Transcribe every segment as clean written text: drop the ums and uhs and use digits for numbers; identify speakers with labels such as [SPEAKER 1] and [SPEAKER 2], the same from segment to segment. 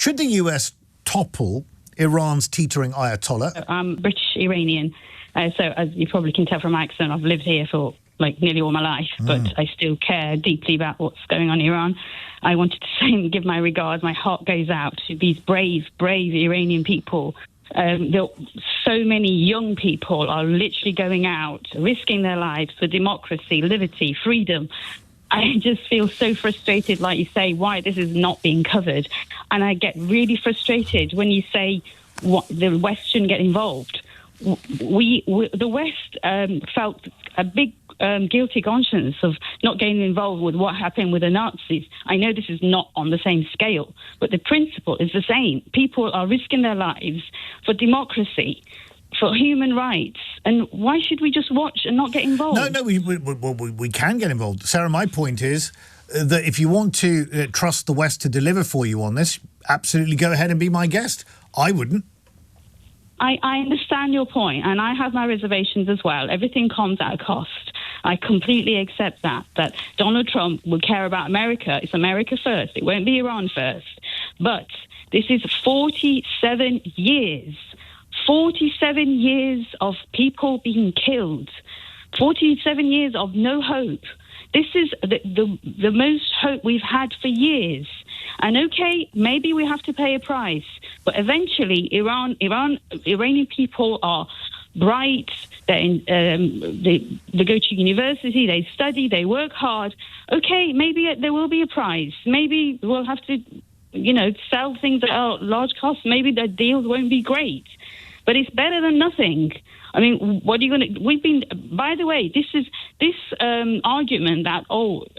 [SPEAKER 1] Should the US topple Iran's teetering Ayatollah?
[SPEAKER 2] I'm British Iranian, so as you probably can tell from my accent, I've lived here for like nearly all my life, but I still care deeply about what's going on in Iran. I wanted to say and give my regards. My heart goes out to these brave Iranian people. So many young people are literally going out, risking their lives for democracy, liberty, freedom. I just feel so frustrated, like you say, why this is not being covered. And I get really frustrated when you say the West shouldn't get involved. The West felt a big guilty conscience of not getting involved with what happened with the Nazis. I know this is not on the same scale, but the principle is the same. People are risking their lives for democracy, for human rights, and why should we just watch and not get involved?
[SPEAKER 1] No, we can get involved. Sarah, my point is that if you want to trust the West to deliver for you on this, absolutely go ahead and be my guest. I wouldn't.
[SPEAKER 2] I understand your point, and I have my reservations as well. Everything comes at a cost. I completely accept that Donald Trump will care about America. It's America first. It won't be Iran first. But this is 47 years. 47 years of people being killed. 47 years of no hope. This is the most hope we've had for years. And okay, maybe we have to pay a price, but eventually Iranian people are bright. They go to university, they study, they work hard. Okay, maybe there will be a prize. Maybe we'll have to, sell things at a large cost. Maybe the deals won't be great, but it's better than nothing. I mean, what are you going to... By the way, this argument that,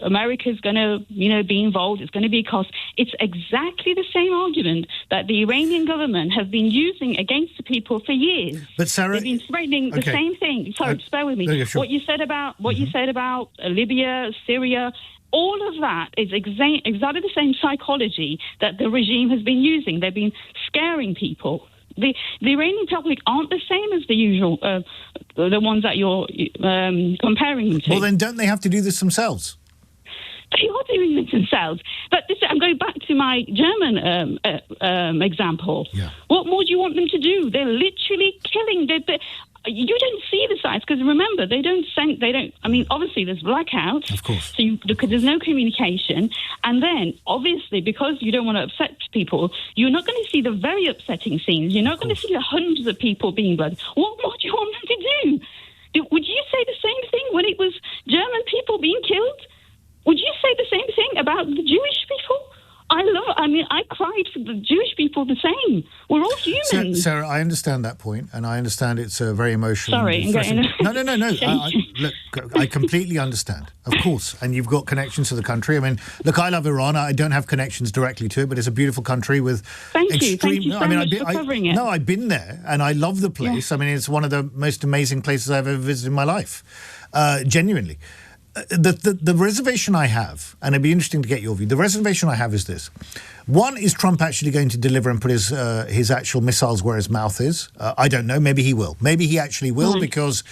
[SPEAKER 2] America's going to, be involved, it's going to be a cost. It's exactly the same argument that the Iranian government have been using against the people for years.
[SPEAKER 1] But Sarah...
[SPEAKER 2] They've been spreading the same thing. Sorry, just bear with me.
[SPEAKER 1] Sure.
[SPEAKER 2] What you said about Libya, Syria... All of that is exactly the same psychology that the regime has been using. They've been scaring people. The Iranian public aren't the same as the usual, the ones that you're comparing them to.
[SPEAKER 1] Well, then don't they have to do this themselves?
[SPEAKER 2] They are doing this themselves. But I'm going back to my German example.
[SPEAKER 1] Yeah.
[SPEAKER 2] What more do you want them to do? They're literally killing. You don't see the sites because remember obviously there's blackouts,
[SPEAKER 1] of course,
[SPEAKER 2] because there's no communication, and then obviously because you don't want to upset people, you're not going to see the very upsetting scenes. You're not going to see the hundreds of people being blooded. What more do you want them to do? Would you say the same thing when it was German people being killed? Would you say the same thing about the Jewish people? I cried for the Jewish people the same. We're all humans.
[SPEAKER 1] Sarah, I understand that point, and I understand it's very emotional.
[SPEAKER 2] Sorry.
[SPEAKER 1] No. Look, I completely understand, of course, and you've got connections to the country. I mean, look, I love Iran. I don't have connections directly to it, but it's a beautiful country with
[SPEAKER 2] Thank you so much for covering it.
[SPEAKER 1] No, I've been there, and I love the place. Yeah. I mean, it's one of the most amazing places I've ever visited in my life, genuinely. The reservation I have, and it'd be interesting to get your view, the reservation I have is this. One, is Trump actually going to deliver and put his actual missiles where his mouth is? I don't know. Maybe he will. Maybe he actually will because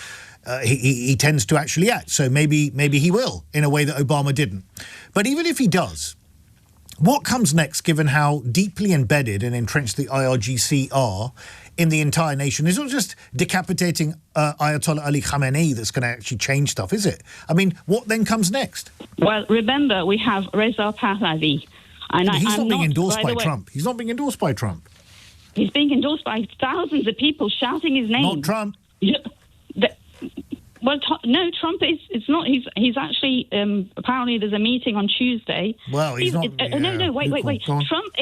[SPEAKER 1] he tends to actually act. So maybe he will in a way that Obama didn't. But even if he does, what comes next, given how deeply embedded and entrenched the IRGC are in the entire nation? It's not just decapitating Ayatollah Ali Khamenei that's going to actually change stuff, is it? I mean, what then comes next?
[SPEAKER 2] Well, remember, we have Reza Pahlavi. And
[SPEAKER 1] he's not being endorsed by Trump. He's not being endorsed by Trump.
[SPEAKER 2] He's being endorsed by thousands of people shouting his name.
[SPEAKER 1] Not Trump.
[SPEAKER 2] Well, no, Trump is. It's not. He's actually. Apparently, there's a meeting on Tuesday.
[SPEAKER 1] Well, he's not.
[SPEAKER 2] No. Wait. Trump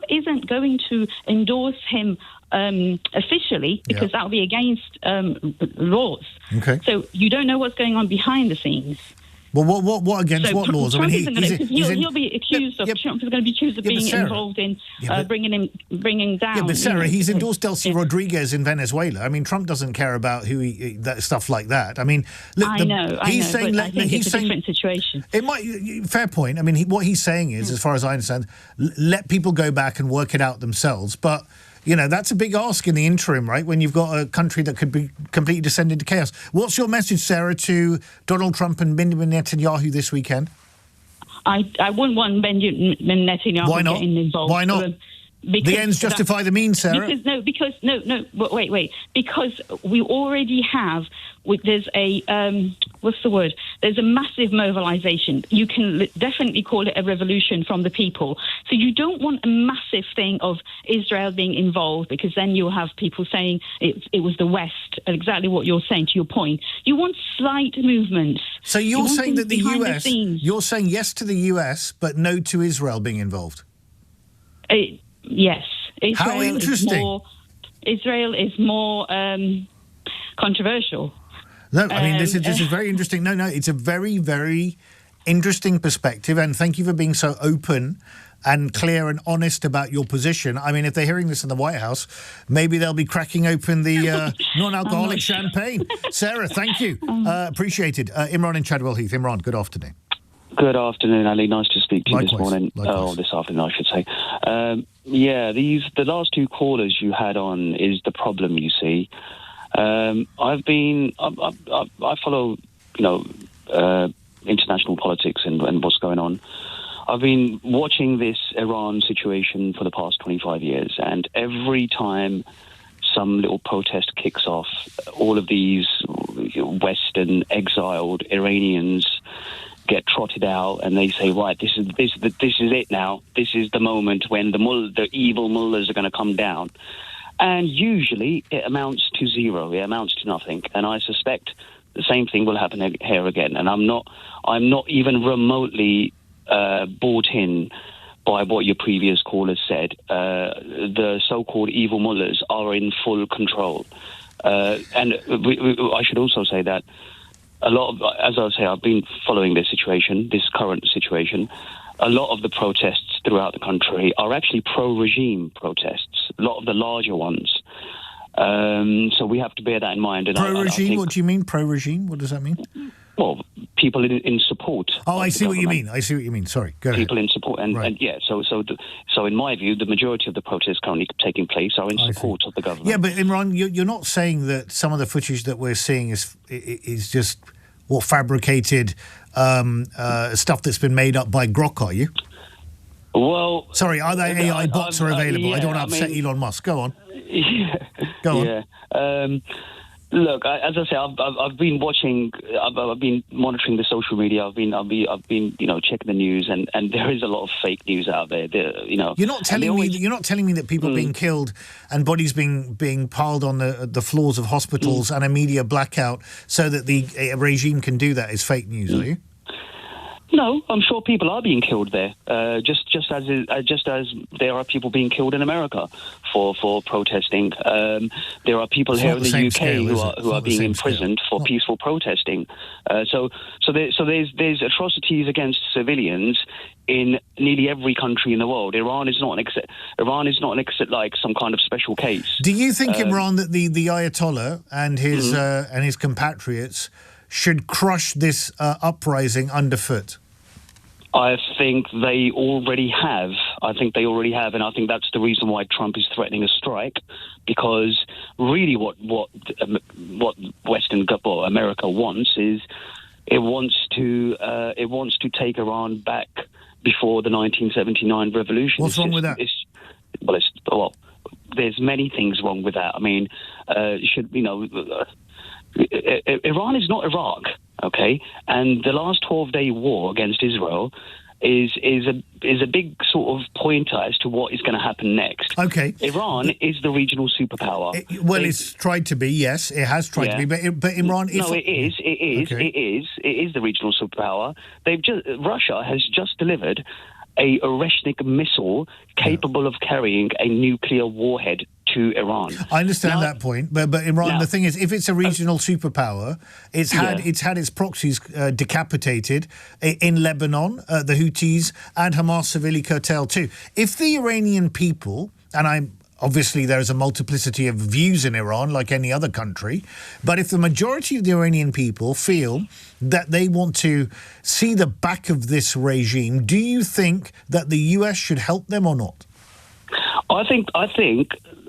[SPEAKER 2] isn't going to endorse him officially because that will be against laws.
[SPEAKER 1] Okay.
[SPEAKER 2] So you don't know what's going on behind the scenes.
[SPEAKER 1] Well, what against what laws?
[SPEAKER 2] Trump he'll be accused of. Trump is going to be accused of being involved in bringing down.
[SPEAKER 1] Yeah, but Sarah, he's endorsed Delcy Rodriguez in Venezuela. I mean, Trump doesn't care about stuff like that. I mean, look,
[SPEAKER 2] I know. But I think it's a different situation.
[SPEAKER 1] It might. Fair point. I mean, what he's saying is, as far as I understand, let people go back and work it out themselves. But that's a big ask in the interim, right? When you've got a country that could be completely descend into chaos. What's your message, Sarah, to Donald Trump and Benjamin Netanyahu this weekend?
[SPEAKER 2] I wouldn't want Benjamin Netanyahu
[SPEAKER 1] Why not?
[SPEAKER 2] getting involved.
[SPEAKER 1] Why not? The ends justify the means, Sarah.
[SPEAKER 2] Wait. Because we already have. There's a There's a massive mobilization. You can definitely call it a revolution from the people. So you don't want a massive thing of Israel being involved, because then you'll have people saying it was the West. Exactly what you're saying. To your point, you want slight movements.
[SPEAKER 1] So you're saying that the US. You're saying yes to the US, but no to Israel being involved.
[SPEAKER 2] Yes.
[SPEAKER 1] How interesting.
[SPEAKER 2] Israel is more controversial.
[SPEAKER 1] No, I mean, this is very interesting. No, it's a very, very interesting perspective. And thank you for being so open and clear and honest about your position. I mean, if they're hearing this in the White House, maybe they'll be cracking open the non-alcoholic champagne. Sarah, thank you. Appreciated. Imran in Chadwell Heath. Imran, good afternoon.
[SPEAKER 3] Good afternoon, Ali. Nice to speak to you this morning.
[SPEAKER 1] Likewise.
[SPEAKER 3] Oh, this afternoon, I should say. The last two callers you had on is the problem, you see. I follow, international politics and what's going on. I've been watching this Iran situation for the past 25 years, and every time some little protest kicks off, all of these Western exiled Iranians get trotted out, and they say, right, this is it now. This is the moment when the evil mullahs are going to come down. And usually it amounts to zero. It amounts to nothing. And I suspect the same thing will happen here again. And I'm not even remotely bought in by what your previous callers said. The so-called evil mullahs are in full control. And I should also say that I've been following this current situation. A lot of the protests throughout the country are actually pro-regime protests, a lot of the larger ones. So we have to bear that in mind.
[SPEAKER 1] Pro-regime? What do you mean, pro-regime? What does that mean?
[SPEAKER 3] Well, people in support.
[SPEAKER 1] Oh, I see what you mean. Sorry, go ahead.
[SPEAKER 3] People in support. So in my view, the majority of the protests currently taking place are in support of the government.
[SPEAKER 1] Yeah, but Imran, you're not saying that some of the footage that we're seeing is just fabricated stuff that's been made up by Grok, are you?
[SPEAKER 3] Well...
[SPEAKER 1] Sorry, are they AI bots are available? I don't want to upset Elon Musk. Go on.
[SPEAKER 3] Yeah.
[SPEAKER 1] Go on.
[SPEAKER 3] Yeah. Look, as I say, I've been watching. I've been monitoring the social media. I've been checking the news, and there is a lot of fake news out there.
[SPEAKER 1] You're not telling me that people being killed and bodies being piled on the floors of hospitals and a media blackout so that the regime can do that is fake news, are you?
[SPEAKER 3] No, I'm sure people are being killed there. Just as there are people being killed in America for protesting. There are people here in the UK who are being imprisoned for peaceful protesting. So there's atrocities against civilians in nearly every country in the world. Iran is not like some kind of special case.
[SPEAKER 1] Do you think, Imran, that the Ayatollah and his compatriots should crush this uprising underfoot?
[SPEAKER 3] I think they already have. And I think that's the reason why Trump is threatening a strike, because really what America wants is it wants to take Iran back before the 1979 revolution.
[SPEAKER 1] What's wrong with that?
[SPEAKER 3] There's many things wrong with that. I mean, Iran is not Iraq, okay? And the last 12-day war against Israel is a big sort of pointer as to what is going to happen next.
[SPEAKER 1] Okay.
[SPEAKER 3] Iran is the regional superpower.
[SPEAKER 1] It's tried to be, yes. It has tried to be, but Iran...
[SPEAKER 3] It is the regional superpower. Russia has just delivered a Oreshnik missile capable of carrying a nuclear warhead to Iran.
[SPEAKER 1] I understand that point, but Imran, the thing is, if it's a regional superpower, it's had its proxies decapitated in Lebanon, the Houthis, and Hamas severely curtailed too. If the Iranian people, obviously, there is a multiplicity of views in Iran, like any other country. But if the majority of the Iranian people feel that they want to see the back of this regime, do you think that the US should help them or not?
[SPEAKER 3] I think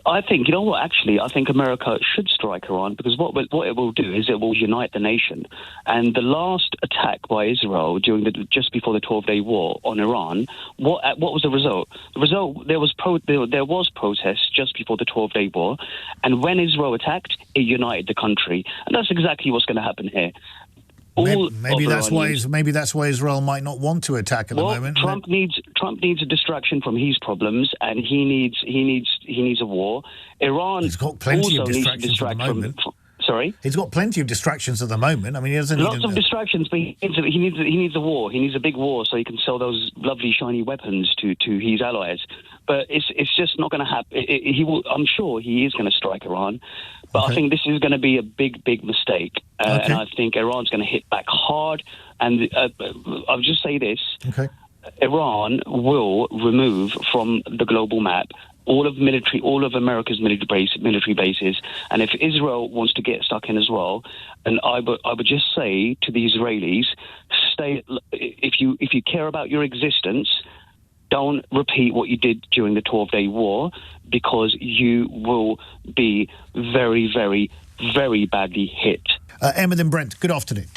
[SPEAKER 3] I think, you know what, actually, I think America should strike Iran, because what it will do is it will unite the nation. And the last attack by Israel just before the 12-day war on Iran, what was the result? The result, there was protests just before the 12-day war, and when Israel attacked, it united the country. And that's exactly what's going to happen here.
[SPEAKER 1] Maybe that's why Israel might not want to attack at the moment.
[SPEAKER 3] Trump needs a distraction from his problems, and he needs a war. Iran
[SPEAKER 1] He's got plenty
[SPEAKER 3] also
[SPEAKER 1] of
[SPEAKER 3] needs to
[SPEAKER 1] distractions
[SPEAKER 3] distract
[SPEAKER 1] at the moment.
[SPEAKER 3] Sorry?
[SPEAKER 1] He's got plenty of distractions at the moment. I mean, he doesn't need
[SPEAKER 3] lots of distractions, but he needs a war. He needs a big war so he can sell those lovely shiny weapons to his allies. But it's just not going to happen. I'm sure he is going to strike Iran, but I think this is going to be a big mistake. And I think Iran's going to hit back hard. And I'll just say this: Iran will remove from the global map all of America's military bases, and if Israel wants to get stuck in as well, and I would just say to the Israelis, stay. If you care about your existence, don't repeat what you did during the 12-day war, because you will be very, very, very badly hit.
[SPEAKER 1] Ahmed and Brent, good afternoon.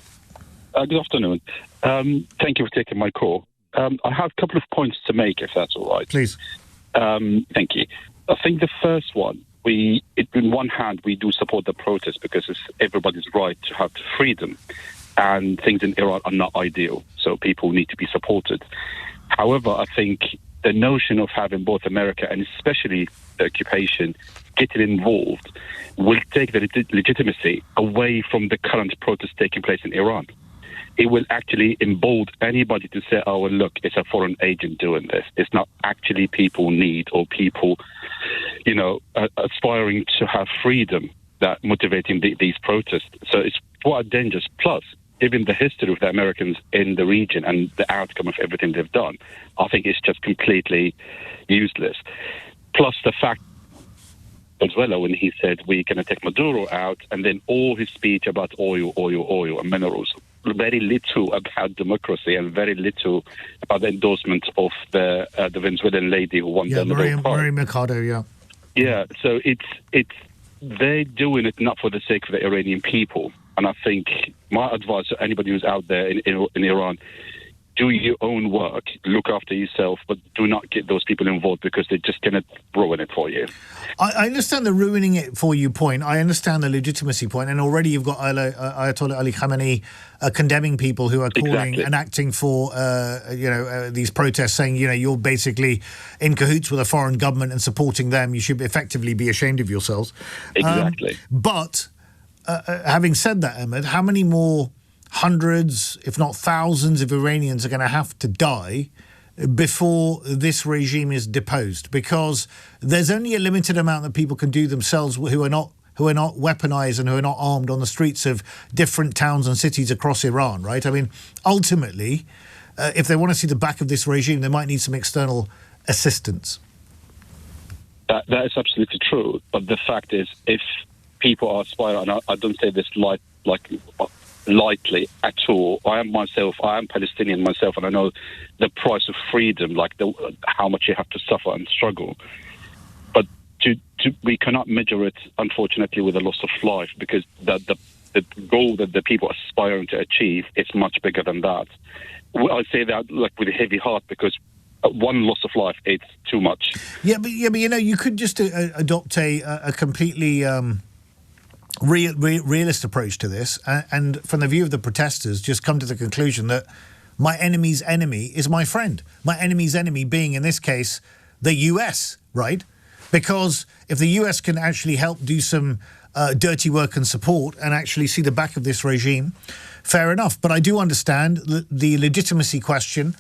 [SPEAKER 4] Good afternoon. Thank you for taking my call. I have a couple of points to make, if that's all right.
[SPEAKER 1] Please.
[SPEAKER 4] Thank you. I think the first one, in one hand, we do support the protest because it's everybody's right to have freedom, and things in Iran are not ideal, so people need to be supported. However, I think the notion of having both America and especially the occupation getting involved will take the legitimacy away from the current protests taking place in Iran. It will actually embolden anybody to say, oh, well, look, it's a foreign agent doing this. It's not actually people need or people, aspiring to have freedom that motivating these protests. So it's quite dangerous. Plus, given the history of the Americans in the region and the outcome of everything they've done, I think it's just completely useless. Plus the fact Venezuela, when he said we're going to take Maduro out, and then all his speech about oil and minerals, very little about democracy and very little about the endorsement of the Venezuelan lady who won the Nobel Prize.
[SPEAKER 1] Maria Mercado, yeah.
[SPEAKER 4] Yeah, so it's they're doing it not for the sake of the Iranian people. And I think my advice to anybody who's out there in Iran, do your own work, look after yourself, but do not get those people involved because they're just going to ruin it for you.
[SPEAKER 1] I understand the ruining it for you point. I understand the legitimacy point. And already you've got Ayatollah Ali Khamenei condemning people who are calling and acting for, these protests, saying, you're basically in cahoots with a foreign government and supporting them. You should effectively be ashamed of yourselves.
[SPEAKER 4] Exactly.
[SPEAKER 1] But having said that, Ahmed, how many more hundreds, if not thousands, of Iranians are going to have to die before this regime is deposed? Because there's only a limited amount that people can do themselves who are not weaponized and who are not armed on the streets of different towns and cities across Iran, right? I mean, ultimately, if they want to see the back of this regime, they might need some external assistance.
[SPEAKER 4] That is absolutely true. But the fact is, if people are aspiring, and I don't say this lightly at all. I am Palestinian myself, and I know the price of freedom, how much you have to suffer and struggle. But we cannot measure it, unfortunately, with the loss of life, because the goal that the people are aspiring to achieve is much bigger than that. I say that with a heavy heart, because one loss of life, it's too much.
[SPEAKER 1] Yeah, but you could just adopt a completely realist approach to this, and from the view of the protesters, just come to the conclusion that my enemy's enemy is my friend. My enemy's enemy being, in this case, the US, right? Because if the US can actually help do some dirty work and support and actually see the back of this regime, fair enough. But I do understand the legitimacy question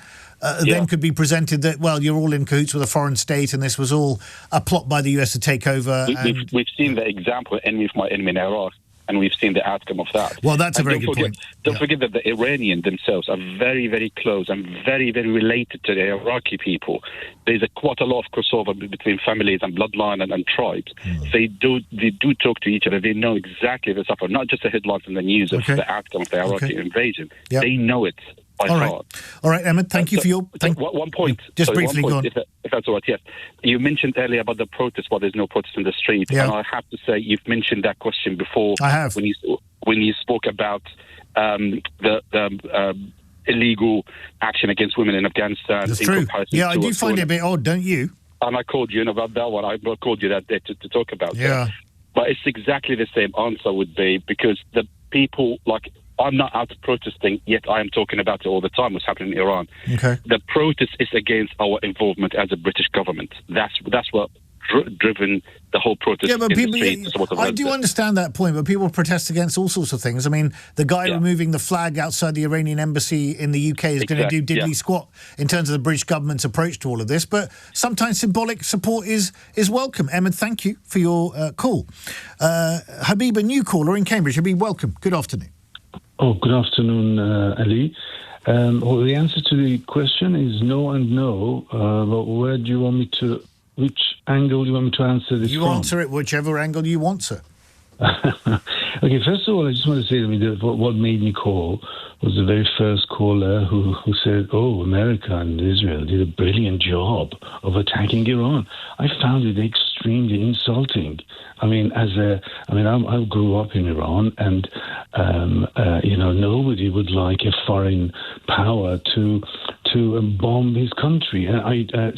[SPEAKER 1] then could be presented that, well, you're all in cahoots with a foreign state and this was all a plot by the US to take over.
[SPEAKER 4] We've seen the example, enemy of my enemy in Iraq, and we've seen the outcome of that.
[SPEAKER 1] Well, that's a very good point.
[SPEAKER 4] Don't forget that the Iranians themselves are very, very close and very, very related to the Iraqi people. There's quite a lot of crossover between families and bloodline and tribes. They do talk to each other. They know exactly the suffer, not just the headlines in the news of the outcome of the Iraqi invasion. They know it. I can't.
[SPEAKER 1] All right, Ahmed, thank you for your...
[SPEAKER 4] One point.
[SPEAKER 1] Just briefly, go on.
[SPEAKER 4] If that's all right, yes. You mentioned earlier about the protest, there's no protest in the street.
[SPEAKER 1] Yeah.
[SPEAKER 4] And I have to say, you've mentioned that question before.
[SPEAKER 1] I have.
[SPEAKER 4] When you spoke about the illegal action against women in Afghanistan.
[SPEAKER 1] That's true. Yeah, I do find it a bit odd, don't you?
[SPEAKER 4] And I called you about that one. I called you that day to talk about it.
[SPEAKER 1] Yeah.
[SPEAKER 4] But it's exactly the same answer would be, because the people, like, I'm not out protesting, yet I am talking about it all the time, what's happening in Iran.
[SPEAKER 1] Okay.
[SPEAKER 4] The protest is against our involvement as a British government. That's what driven the whole protest.
[SPEAKER 1] Yeah, but
[SPEAKER 4] in
[SPEAKER 1] people,
[SPEAKER 4] the streets.
[SPEAKER 1] I do understand that point, but people protest against all sorts of things. I mean, the guy removing the flag outside the Iranian embassy in the UK is going to do diddly squat in terms of the British government's approach to all of this, but sometimes symbolic support is welcome. Ahmed, thank you for your call. Habib, a new caller in Cambridge. Habib, welcome. Good afternoon.
[SPEAKER 5] Oh, good afternoon, Ali. Well, the answer to the question is no and no, but where do you want me to... Which angle do you want me to answer this from?
[SPEAKER 1] You answer it whichever angle you want, sir.
[SPEAKER 5] Okay, first of all, I just want to say that what made me call was the very first caller who said, oh, America and Israel did a brilliant job of attacking Iran. I found it extremely insulting. I grew up in Iran, and nobody would like a foreign power to bomb his country.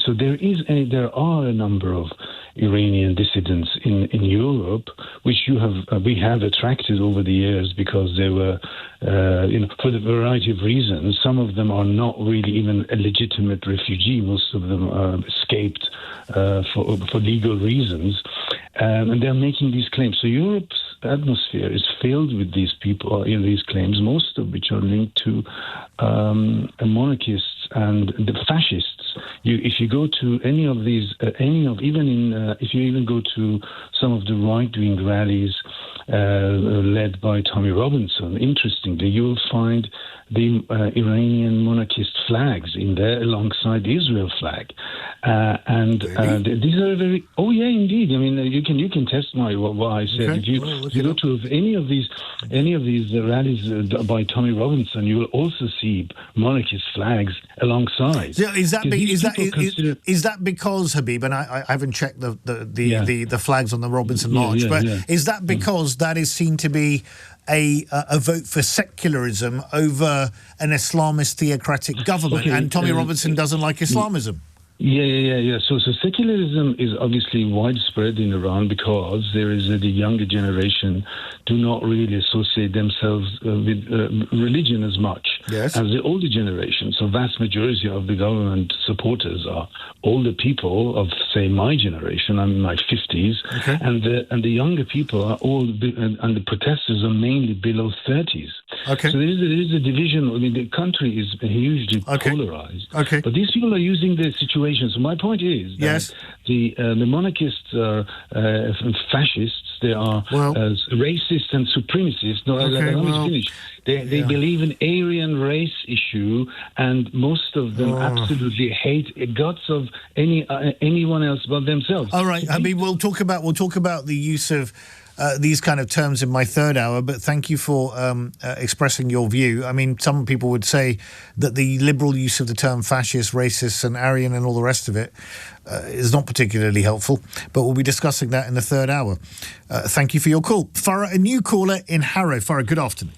[SPEAKER 5] So there are a number of Iranian dissidents in Europe, which we have attracted over the years because they were, for the variety of reasons. Some of them are not really even a legitimate refugee. Most of them escaped for legal reasons, and they're making these claims. So Europe's atmosphere is filled with these people, these claims, most of which are linked to monarchists and the fascists. If you go to any of these, if you even go to some of the right-wing rallies led by Tommy Robinson, interestingly, you will find the Iranian monarchist flags in there alongside the Israel flag, these are very. Oh yeah, indeed. I mean, you can test what I said.
[SPEAKER 1] Okay.
[SPEAKER 5] If you go to any of these rallies by Tommy Robinson, you will also see monarchist flags alongside.
[SPEAKER 1] Yeah, is that because, Habib? And I haven't checked the flags on the Robinson March, is that because that is seen to be a vote for secularism over an Islamist theocratic government, and Tommy Robinson doesn't like Islamism?
[SPEAKER 5] Yeah. So secularism is obviously widespread in Iran because there is the younger generation do not really associate themselves with religion as much as the older generation. So vast majority of the government supporters are older people of, say, my generation. I'm in my 50s, and the younger people are and the protesters are mainly below 30s. Okay. So there is a division. I mean, the country is hugely polarized. Okay. But these people are using the situation. So my point is that the monarchists are fascists. They are racist and supremacists. No, let me finish. They believe in Aryan race issue, and most of them absolutely hate guts of anyone else but themselves.
[SPEAKER 1] All right, Habib, we'll talk about the use of these kind of terms in my third hour, but thank you for expressing your view. I mean, some people would say that the liberal use of the term fascist, racist and Aryan and all the rest of it is not particularly helpful, but we'll be discussing that in the third hour. Thank you for your call. Farah, a new caller in Harrow. Farah, good afternoon.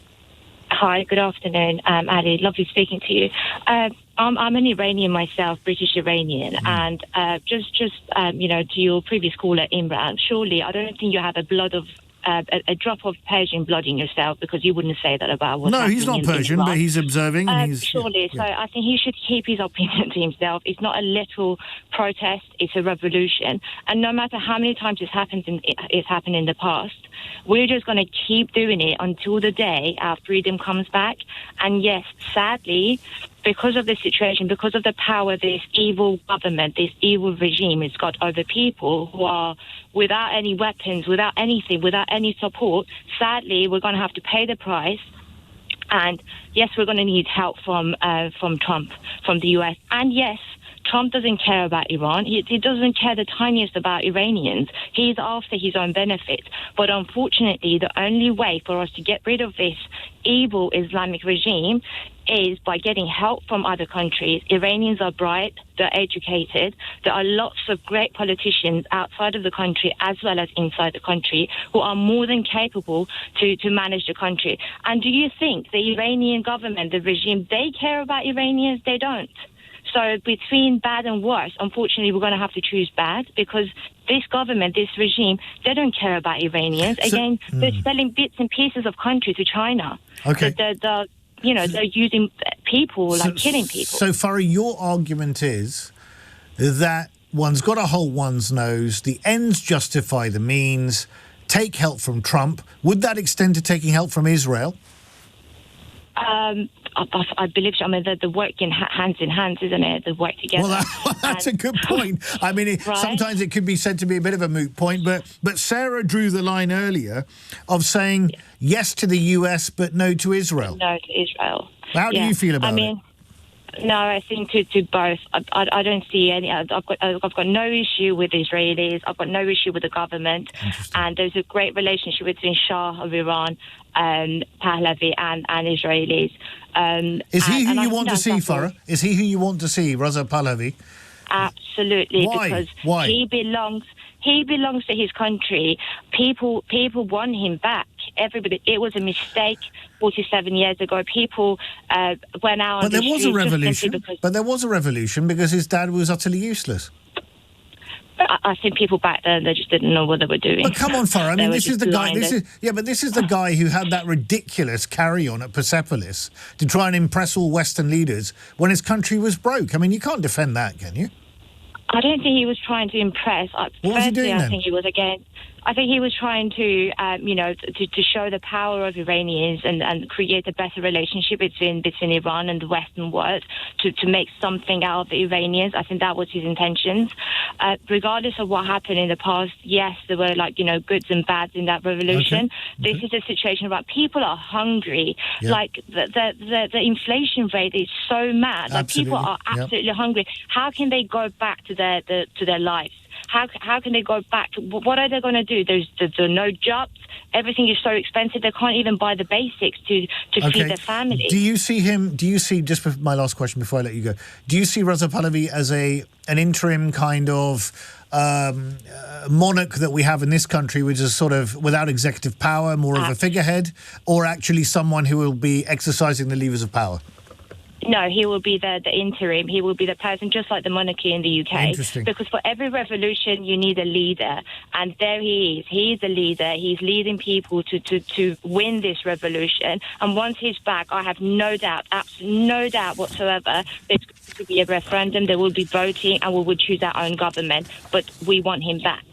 [SPEAKER 6] Hi, good afternoon, Ali. Lovely speaking to you. I'm an Iranian myself, British Iranian, and just to your previous caller, Imran. Surely, I don't think you have a drop of Persian blood in yourself, because you wouldn't say that about what's happening.
[SPEAKER 1] No, he's not Persian, but he's observing. And
[SPEAKER 6] surely, so I think he should keep his opinion to himself. It's not a little protest; it's a revolution. And no matter how many times it's happened in the past, we're just going to keep doing it until the day our freedom comes back. And yes, sadly, because of the situation, because of the power this evil government, this evil regime has got over people who are without any weapons, without anything, without any support, sadly, we're going to have to pay the price. And yes, we're going to need help from Trump, from the US. And yes, Trump doesn't care about Iran. He doesn't care the tiniest about Iranians. He's after his own benefit. But unfortunately, the only way for us to get rid of this evil Islamic regime is by getting help from other countries. Iranians are bright, they're educated. There are lots of great politicians outside of the country as well as inside the country who are more than capable to manage the country. And do you think the Iranian government, the regime, they care about Iranians? They don't. So between bad and worse, unfortunately, we're going to have to choose bad, because this government, this regime, they don't care about Iranians. Again, they're selling bits and pieces of country to China.
[SPEAKER 1] Okay.
[SPEAKER 6] They're using people, killing people.
[SPEAKER 1] So, Farah, your argument is that one's got to hold one's nose, the ends justify the means, take help from Trump. Would that extend to taking help from Israel?
[SPEAKER 6] I believe so. I mean, they're working hands in hands, isn't it? They work together.
[SPEAKER 1] Well, that's a good point. I mean,
[SPEAKER 6] Right?
[SPEAKER 1] sometimes it could be said to be a bit of a moot point, but Sarah drew the line earlier of saying yes to the US but no to Israel.
[SPEAKER 6] No to Israel.
[SPEAKER 1] How do you feel about it?
[SPEAKER 6] No, I think to both. I don't see any. I've got no issue with Israelis. I've got no issue with the government. And there's a great relationship between Shah of Iran, Pahlavi, and Israelis.
[SPEAKER 1] Is he who you want to see, Farah? Is he who you want to see, Raza Pahlavi?
[SPEAKER 6] Absolutely.
[SPEAKER 1] Why?
[SPEAKER 6] Because
[SPEAKER 1] Why?
[SPEAKER 6] he belongs to his country. People want him back. Everybody. It was a mistake 47 years ago. People went out.
[SPEAKER 1] But there was a revolution. Because his dad was utterly useless.
[SPEAKER 6] I think people back then, they just didn't know what they were doing.
[SPEAKER 1] But come on, Farah. I mean, this is the guy.
[SPEAKER 6] blinded.
[SPEAKER 1] This is the guy who had that ridiculous carry-on at Persepolis to try and impress all Western leaders when his country was broke. I mean, you can't defend that, can you?
[SPEAKER 6] I don't think he was trying to impress.
[SPEAKER 1] What was he doing then?
[SPEAKER 6] I think he was trying to, to show the power of Iranians and create a better relationship between Iran and the Western world to make something out of the Iranians. I think that was his intentions. Regardless of what happened in the past, yes, there were goods and bads in that revolution. Okay. This is a situation about people are hungry. Yeah. Like the inflation rate is so mad. Like people are absolutely hungry. How can they go back to their lives? How can they go back? What are they going to do? There are no jobs. Everything is so expensive. They can't even buy the basics to feed their family.
[SPEAKER 1] Do you see, just for my last question before I let you go, do you see Raza Pahlavi as an interim kind of monarch that we have in this country, which is sort of without executive power, more of a figurehead, or actually someone who will be exercising the levers of power?
[SPEAKER 6] No, he will be the interim. He will be the person, just like the monarchy in the UK.
[SPEAKER 1] Interesting.
[SPEAKER 6] Because for every revolution, you need a leader. And there he is. He is a leader. He's leading people to win this revolution. And once he's back, I have no doubt, absolutely no doubt whatsoever, there's going to be a referendum, there will be voting, and we will choose our own government. But we want him back.